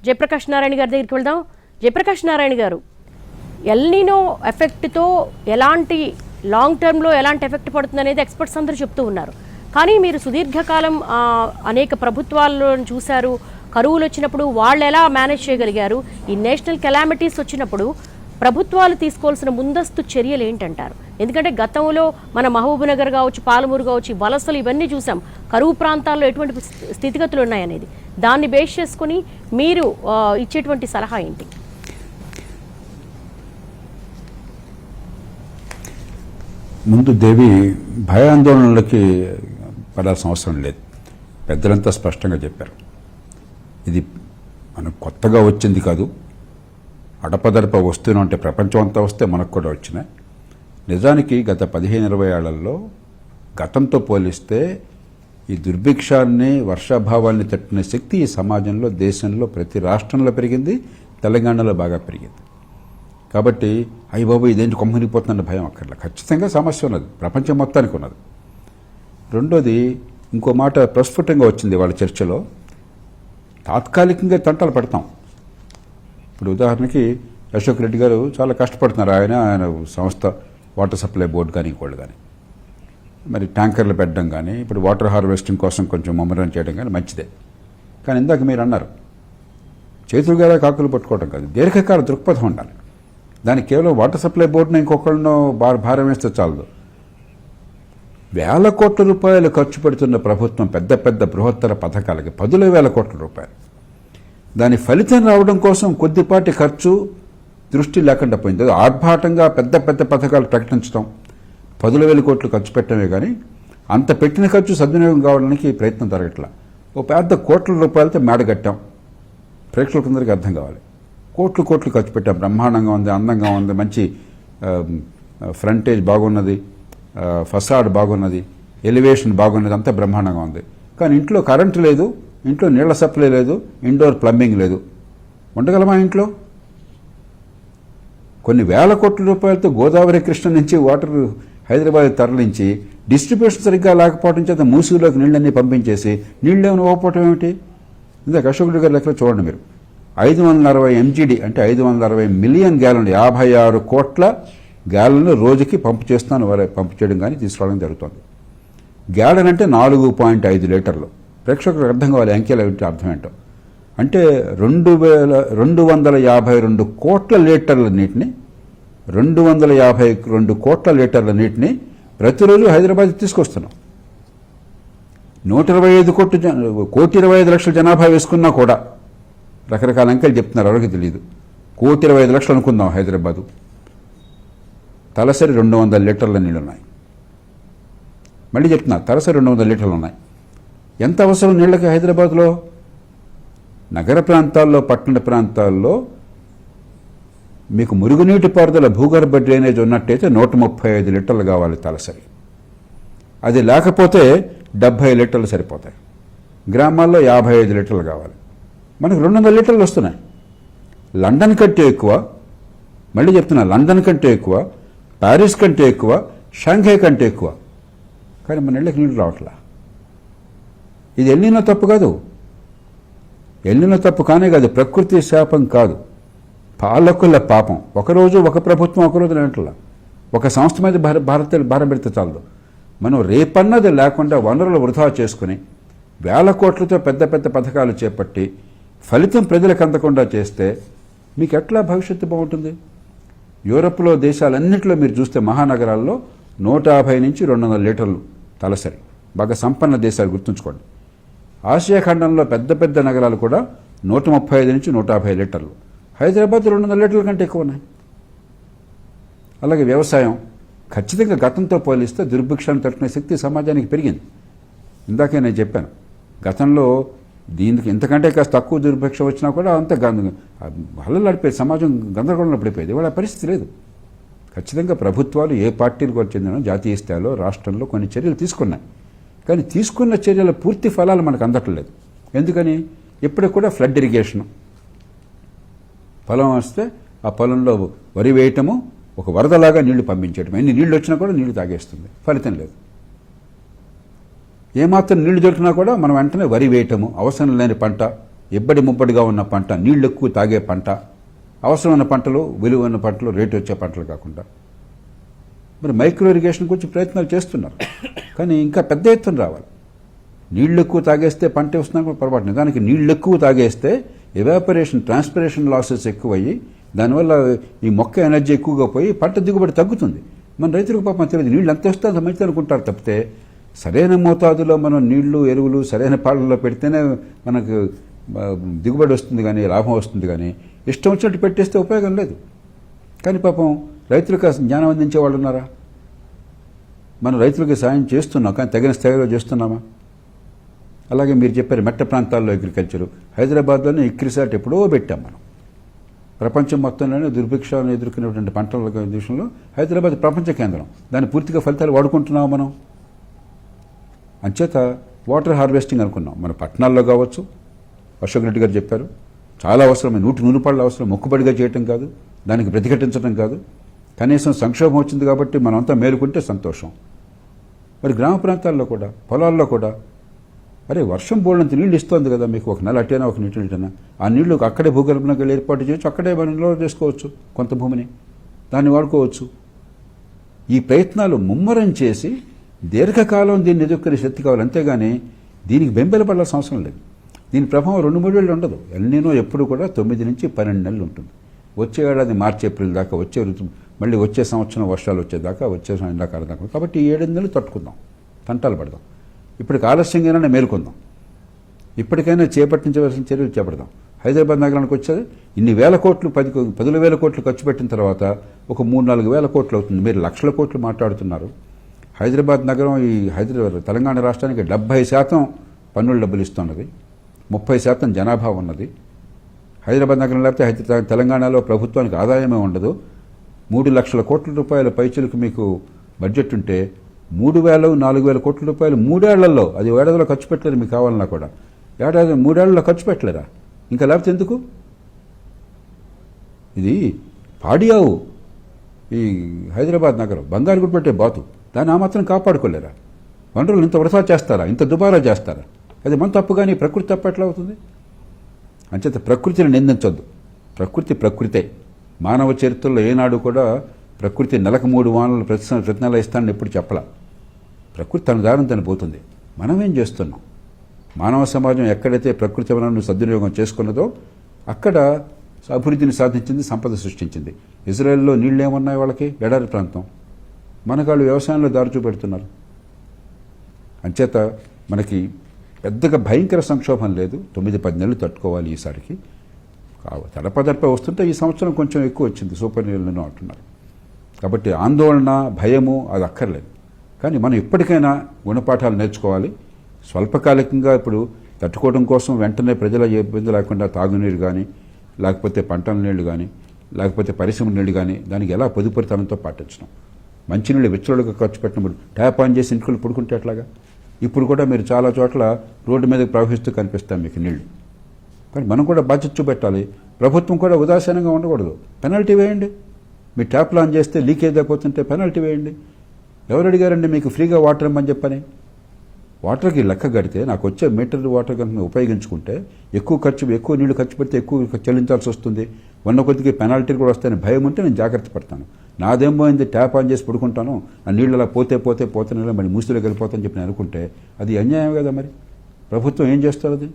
జయప్రకాష్ నారాయణ గారి దగ్గరికి వెళ్దాం. జయప్రకాష్ నారాయణ గారు, ఎల్నినో ఎఫెక్ట్తో ఎలాంటి లాంగ్ టర్మ్లో ఎలాంటి ఎఫెక్ట్ పడుతుంది అనేది ఎక్స్పర్ట్స్ అందరూ చెప్తూ ఉన్నారు. కానీ మీరు సుదీర్ఘకాలం అనేక ప్రభుత్వాల్లో చూశారు. కరువులు వచ్చినప్పుడు వాళ్ళు ఎలా మేనేజ్ చేయగలిగారు? ఈ నేషనల్ కెలామిటీస్ వచ్చినప్పుడు ప్రభుత్వాలు తీసుకోవాల్సిన ముందస్తు చర్యలు ఏంటంటారు? ఎందుకంటే గతంలో మన మహబూబ్నగర్ కావచ్చు, పాలమూరు కావచ్చు, వలసలు ఇవన్నీ చూసాం. కరువు ప్రాంతాల్లో ఎటువంటి స్థితిగతులు ఉన్నాయనేది దాన్ని బేస్ చేసుకుని మీరు ఇచ్చేటువంటి సలహా ఏంటి? ముందు దేవి భయాందోళనలకి పడాల్సిన అవసరం లేదు. పెద్దలంతా స్పష్టంగా చెప్పారు. ఇది మనకు కొత్తగా వచ్చింది కాదు. అడపదడప వస్తూనే ఉంటే ప్రపంచం అంతా వస్తే మనకు కూడా వచ్చినాయి. నిజానికి గత 15-20 ఏళ్లలో గతంతో పోలిస్తే ఈ దుర్భిక్షాన్ని, వర్షాభావాన్ని తట్టుకునే శక్తి ఈ సమాజంలో, దేశంలో ప్రతి రాష్ట్రంలో పెరిగింది. తెలంగాణలో బాగా పెరిగింది. కాబట్టి అయ్య బాబు ఇదేంటి కొమ్మనిపోతుందన్న భయం అక్కర్లా. ఖచ్చితంగా సమస్య ఉన్నది, ప్రపంచం మొత్తానికి ఉన్నది. రెండోది, ఇంకో మాట ప్రస్ఫుటంగా వచ్చింది వాళ్ళ చర్చలో. తాత్కాలికంగా తంటలు పడతాం. ఇప్పుడు ఉదాహరణకి అశోక్ రెడ్డి గారు చాలా కష్టపడుతున్నారు. ఆయన సంస్థ వాటర్ సప్లై బోర్డు కానీ ఇంకోళ్ళు కానీ, మరి ట్యాంకర్లు పెట్టడం కానీ, ఇప్పుడు వాటర్ హార్వెస్టింగ్ కోసం కొంచెం ముమ్మరం చేయడం కానీ మంచిదే. కానీ ఇందాక మీరు అన్నారు, చేతులు గారా కాకులు పట్టుకోవడం కాదు, దీర్ఘకాల దృక్పథం ఉండాలి. దానికి కేవలం వాటర్ సప్లై బోర్డును ఇంకొకళ్ళను భారం వేస్తే చాలదు. వేల కోట్ల రూపాయలు ఖర్చు పెడుతున్న ప్రభుత్వం పెద్ద పెద్ద బృహత్తర పథకాలకి 10,000 కోట్ల రూపాయలు. దాని ఫలితం రావడం కోసం కొద్దిపాటి ఖర్చు, దృష్టి లేకుండా పోయింది. ఆర్భాటంగా పెద్ద పెద్ద పథకాలు ప్రకటించడం, 10,000 కోట్లు ఖర్చు పెట్టడమే కానీ అంత పెట్టిన ఖర్చు సద్వినియోగం కావడానికి ప్రయత్నం జరగట్లా. ఓ పెద్ద కోట్ల రూపాయలతో మేడగట్టాం. ప్రేక్షకులందరికీ అర్థం కావాలి. కోట్లు కోట్లు ఖర్చు పెట్టాం. బ్రహ్మాండంగా ఉంది, అందంగా ఉంది, మంచి ఫ్రంటేజ్ బాగున్నది, ఫసాడ్ బాగున్నది, ఎలివేషన్ బాగున్నది, అంతా బ్రహ్మాండంగా ఉంది. కానీ ఇంట్లో కరెంటు లేదు, ఇంట్లో నీళ్ల సప్లై లేదు, ఇండోర్ ప్లంబింగ్ లేదు. ఉండగలమా ఇంట్లో? కొన్ని వేల కోట్ల రూపాయలతో గోదావరి, కృష్ణ నుంచి వాటర్ హైదరాబాద్ తరలించి డిస్ట్రిబ్యూషన్ సరిగ్గా లేకపోవడం చేత మూసీలోకి నీళ్ళన్నీ పంపించేసి నీళ్ళేమైనా ఇవ్వకపోవటం ఏమిటి? ఇందాక అశోక్ రెడ్డి గారి లెక్కలో చూడండి మీరు. 560 MGD అంటే 560 మిలియన్ గ్యాలన్లు, 56 కోట్ల గ్యాలన్లు రోజుకి పంపు చేయడం కానీ తీసుకురావడం జరుగుతుంది. గ్యాలన్ అంటే 4.5 లీటర్లు. ప్రేక్షకులకు అర్థం కావాలి అంకెలు ఏంటి, అర్థం ఏంటో. అంటే 252 కోట్ల లీటర్ల నీటిని, 252 కోట్ల లీటర్ల నీటిని ప్రతిరోజు హైదరాబాద్ తీసుకొస్తున్నాం. 125 లక్షల జనాభా వేసుకున్నా కూడా రకరకాల అంకెలు చెప్తున్నారు, ఎవరికి తెలియదు. 125 అనుకుందాం హైదరాబాదు. తలసరి 200 లీటర్ల నీళ్ళు ఉన్నాయి. మళ్ళీ చెప్తున్నా, తలసరి 200 లీటర్లు ఉన్నాయి. ఎంత అవసరం నీళ్ళకి హైదరాబాద్లో? నగర ప్రాంతాల్లో, పట్టణ ప్రాంతాల్లో మీకు మురుగునీటి పారుదల, భూగర్భ డ్రైనేజ్ ఉన్నట్టయితే 135 లీటర్లు కావాలి తలసరి. అది లేకపోతే 70 లీటర్లు సరిపోతాయి. గ్రామాల్లో 55 లీటర్లు కావాలి. మనకు 200 లీటర్లు వస్తున్నాయి. లండన్ కంటే ఎక్కువ, మళ్ళీ చెప్తున్నా, లండన్ కంటే ఎక్కువ, ప్యారిస్ కంటే ఎక్కువ, షాంఘై కంటే ఎక్కువ. కానీ మన ఇళ్ళకి నీళ్ళు రావట్లా. ఇది ఎల్నినో తప్పు కాదు. ఎల్నినో తప్పు కానే కాదు, ప్రకృతి శాపం కాదు, పాలకుల పాపం. ఒకరోజు ఒక ప్రభుత్వం ఒకరోజు లేనట్లా ఒక సంస్థ మీద భారం పెడితే చాలదు. మనం రేపన్నది లేకుండా వనరులు వృధా చేసుకుని వేల కోట్లతో పెద్ద పెద్ద పథకాలు చేపట్టి ఫలితం ప్రజలకు అందకుండా చేస్తే మీకు ఎట్లా భవిష్యత్తు బాగుంటుంది? యూరప్లో దేశాలన్నింటిలో మీరు చూస్తే మహానగరాల్లో 150 నుంచి 200 లీటర్లు తలసరి. బాగా సంపన్న దేశాలు గుర్తుంచుకోండి. ఆసియా ఖండంలో పెద్ద పెద్ద నగరాలు కూడా 135 నుంచి 150 లీటర్లు. హైదరాబాద్ 200 లీటర్ల కంటే ఎక్కువ ఉన్నాయి. అలాగే వ్యవసాయం ఖచ్చితంగా గతంతో పోలిస్తే దుర్భిక్షాన్ని తట్టుకునే శక్తి సమాజానికి పెరిగింది. ఇందాకే నేను చెప్పాను, గతంలో దీనికి ఇంతకంటే కాస్త తక్కువ దుర్భిక్ష వచ్చినా కూడా అంత హల్లు నడిపేది, సమాజం గందరగోళంలో పడిపోయేది. ఇవాళ పరిస్థితి లేదు. ఖచ్చితంగా ప్రభుత్వాలు ఏ పార్టీలకు చెందిన జాతీయ స్థాయిలో, రాష్ట్రంలో కొన్ని చర్యలు తీసుకున్నాయి. కానీ తీసుకున్న చర్యల పూర్తి ఫలాలు మనకు అందట్లేదు. ఎందుకని? ఇప్పుడు కూడా ఫ్లడ్ ఇరిగేషను, పొలం వస్తే ఆ పొలంలో వరి వేయటము, ఒక వరదలాగా నీళ్లు పంపించేయటం. ఎన్ని నీళ్లు వచ్చినా కూడా నీళ్లు తాగేస్తుంది, ఫలితం లేదు. ఏమాత్రం నీళ్లు దొరికినా కూడా మనం వెంటనే వరి వేయటము, అవసరం లేని పంట ఇబ్బడి ముబ్బడిగా ఉన్న పంట, నీళ్ళు ఎక్కువ తాగే పంట, అవసరమైన పంటలు, విలువైన పంటలు, రేటు వచ్చే పంటలు కాకుండా మరి మైక్రో ఇరిగేషన్ గురించి ప్రయత్నాలు చేస్తున్నారు. కానీ ఇంకా పెద్ద ఎత్తున రావాలి. నీళ్ళు ఎక్కువ తాగేస్తే పంట వస్తున్నా పొరపాటు. నిజానికి నీళ్ళు ఎక్కువ తాగేస్తే ఎవాపరేషన్, ట్రాన్స్పిరేషన్ లాసెస్ ఎక్కువయ్యి దానివల్ల ఈ మొక్క ఎనర్జీ ఎక్కువగా పోయి పంట దిగుబడి తగ్గుతుంది. మన రైతులకు పాపం తెలియదు. నీళ్ళు ఎంత వస్తే అంత మంచిది అనుకుంటారు తప్పితే సరైన మోతాదులో మనం నీళ్లు, ఎరువులు సరైన పాలనలో పెడితేనే మనకు దిగుబడి వస్తుంది కానీ లాభం వస్తుంది. కానీ ఇష్టం వచ్చినట్టు పెట్టేస్తే ఉపయోగం లేదు. కానీ పాపం రైతులకు జ్ఞానం అందించే వాళ్ళు ఉన్నారా? మనం రైతులకు సాయం చేస్తున్నాం, కానీ తగిన స్థాయిలో చేస్తున్నామా? అలాగే మీరు చెప్పారు మెట్ట ప్రాంతాల్లో అగ్రికల్చరు. హైదరాబాద్లోనే ఇక్రిసాట్ ఎప్పుడో పెట్టాం మనం. ప్రపంచం మొత్తంలోనే దుర్భిక్షాలను ఎదుర్కొనేటువంటి పంటల విషయంలో హైదరాబాద్ ప్రపంచ కేంద్రం. దాని పూర్తిగా ఫలితాలు వాడుకుంటున్నాం మనం. అంచేత వాటర్ హార్వెస్టింగ్ అనుకున్నాం. మన పట్టణాల్లో కావచ్చు, అశోక్ రెడ్డి గారు చెప్పారు, చాలా అవసరమైన 100 రూపాయల అవసరం. మొక్కుబడిగా చేయటం కాదు, దానికి ప్రతిఘటించడం కాదు. కనీసం సంక్షోభం వచ్చింది కాబట్టి మనమంతా మేలుకుంటే సంతోషం. మరి గ్రామ ప్రాంతాల్లో కూడా, పొలాల్లో కూడా, అరే వర్షం బోళ్ళంత నీళ్ళు ఇస్తుంది కదా మీకు, ఒక నెల అట్టైనా ఒక నీటినా, ఆ నీళ్లు అక్కడే భూగర్భంలోకి వెళ్ళి ఏర్పాటు చేయొచ్చు, అక్కడే మనలో చేసుకోవచ్చు. కొంత భూమిని దాన్ని వాడుకోవచ్చు. ఈ ప్రయత్నాలు ముమ్మరం చేసి దీర్ఘకాలం దీన్ని ఎదుర్కొనే శక్తి కావాలి. అంతేగాని దీనికి బెంబెలపడాల్సిన అవసరం లేదు. దీని ప్రభావం 2-3 ఏళ్ళు ఉండదు. ఎల్నినో ఎప్పుడు కూడా 9 నుంచి 12 నెలలు ఉంటుంది. వచ్చే ఏడాది మార్చి, ఏప్రిల్ దాకా, వచ్చే ఋతువు, మళ్ళీ వచ్చే సంవత్సరం వర్షాలు వచ్చేదాకా, వచ్చే ఎండాకాలం దాకా. కాబట్టి ఈ 7 నెలలు తట్టుకుందాం, తంటాలు పడదాం. ఇప్పటికి ఆలస్యంగానే మేలుకుందాం. ఇప్పటికైనా చేపట్టించవలసిన చర్యలు చేపడదాం. హైదరాబాద్ నగరానికి వచ్చేది ఇన్ని వేల కోట్లు, 10,000 కోట్లు ఖర్చు పెట్టిన తర్వాత ఒక 3-4 వేల కోట్లు అవుతుంది. మీరు లక్షల కోట్లు మాట్లాడుతున్నారు. హైదరాబాద్ నగరం ఈ తెలంగాణ రాష్ట్రానికి 70% పన్నుల డబ్బులు ఇస్తున్నది, 30% జనాభా ఉన్నది. హైదరాబాద్ నగరం లేకపోతే తెలంగాణలో ప్రభుత్వానికి ఆదాయమే ఉండదు. 3 లక్షల కోట్ల రూపాయల పైచులకు మీకు బడ్జెట్ ఉంటే 3,000-4,000 కోట్ల రూపాయలు 3 ఏళ్లలో, అది ఏడాదిలో ఖర్చు పెట్టలేరు. మీకు కావాలన్నా కూడా 3 ఏళ్లలో ఖర్చు పెట్టలేరా? ఇంకా లేకపోతే ఎందుకు? ఇది పాడియావు ఈ హైదరాబాద్ నగరం, బంగారు గుడి పెట్టే బాతు, దాన్ని ఆ మాత్రం కాపాడుకోలేరా? వనరులు ఇంత వృధా చేస్తారా? ఇంత దుబారా చేస్తారా? అది మన తప్పు, కానీ ప్రకృతి తప్పు ఎట్లా అవుతుంది? అంచేత ప్రకృతిని నిందించొద్దు. ప్రకృతే. మానవ చరిత్రలో ఏనాడు కూడా ప్రకృతి నెలకు 3 వానలు ప్రతి నెల ఇస్తానని ఎప్పుడు చెప్పలా. ప్రకృతి తన దారిని తను పోతుంది. మనమేం చేస్తున్నాం? మానవ సమాజం ఎక్కడైతే ప్రకృతి వనరులను సద్వినియోగం చేసుకున్నదో అక్కడ అభివృద్ధిని సాధించింది, సంపద సృష్టించింది. ఇజ్రాయెల్లో నీళ్ళు ఏమన్నాయి వాళ్ళకి? ఎడారి ప్రాంతం. మనకాళ్ళు వ్యవసాయంలో దారి చూపెడుతున్నారు. అంచేత మనకి పెద్దగా భయంకర సంక్షోభం లేదు. 9-10 నెలలు తట్టుకోవాలి ఈసారికి. తడపదడప వస్తుంటే ఈ సంవత్సరం కొంచెం ఎక్కువ వచ్చింది, సూపర్ నీళ్ళను అంటున్నారు. కాబట్టి ఆందోళన, భయము అది అక్కర్లేదు. కానీ మనం ఇప్పటికైనా గుణపాఠాలు నేర్చుకోవాలి. స్వల్పకాలికంగా ఇప్పుడు తట్టుకోవడం కోసం వెంటనే ప్రజల ఇబ్బంది లేకుండా తాగునీరు కానీ, లేకపోతే పంటల నీళ్లు కానీ, లేకపోతే పరిశ్రమ నీళ్లు కానీ దానికి ఎలా పొదుపురితనంతో పాటించడం. మంచినీళ్ళు విచ్చలుగా ఖర్చు పెట్టినప్పుడు ట్యాప్ ఆన్ చేసి ఇంట్లో పడుకుంటే ఎట్లాగా? ఇప్పుడు కూడా మీరు చాలా చోట్ల రోడ్డు మీదకి ప్రవహిస్తూ కనిపిస్తాం మీకు నీళ్లు. కానీ మనం కూడా బాధ్యత చూపెట్టాలి. ప్రభుత్వం కూడా ఉదాసీనంగా ఉండకూడదు. పెనాల్టీ వేయండి. మీ ట్యాప్లు ఆన్ చేస్తే లీకేజ్ అయిపోతుంటే పెనాల్టీ వేయండి. ఎవరు అడిగారండి మీకు ఫ్రీగా వాటర్ ఇమ్మని చెప్పని? వాటర్కి లెక్క కడితే నాకు వచ్చే మీటర్ వాటర్ కనుక ఉపయోగించుకుంటే ఎక్కువ నీళ్లు ఖర్చు పెడితే ఎక్కువ చెల్లించాల్సి వస్తుంది. ఉన్న కొద్దికి పెనాల్టీలు కూడా వస్తాయని భయం ఉంటే నేను జాగ్రత్త పడతాను. నాదేమో అయింది, ట్యాప్ ఆన్ చేసి పడుకుంటాను, ఆ నీళ్ళు అలా పోతే మళ్ళీ మూసిలోకి వెళ్ళిపోతాను చెప్పి నేను అనుకుంటే అది అన్యాయం కదా. మరి ప్రభుత్వం ఏం చేస్తున్నది?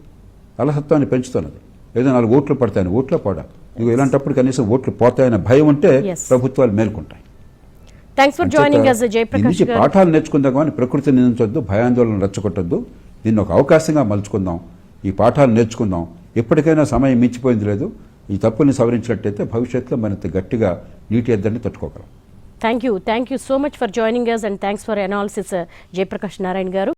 అలసత్వాన్ని పెంచుతున్నది. ఏదో 4 ఓట్లు పడతాయని ఓట్ల పోడా. ఇవి ఇలాంటప్పుడు కనీసం ఓట్లు పోతాయన్న భయం ఉంటే ప్రభుత్వాలు మేల్కొంటాయి. Thanks for joining us, Jayaprakash గారు. పాఠాలు నేర్చుకుందాం కానీ ప్రకృతిని నిందించొద్దు, భయాందోళన రెచ్చగొట్టొద్దు. దీన్ని ఒక అవకాశంగా మలుచుకుందాం. ఈ పాఠాలు నేర్చుకుందాం. ఎప్పటికైనా సమయం మించిపోయింది లేదు. ఈ తప్పుని సవరించినట్టయితే భవిష్యత్తులో మరింత గట్టిగా నీటి ఎద్దడిని తట్టుకోగలం. Thank you so much for joining us and thanks for analysis Jayaprakash Narayan గారు.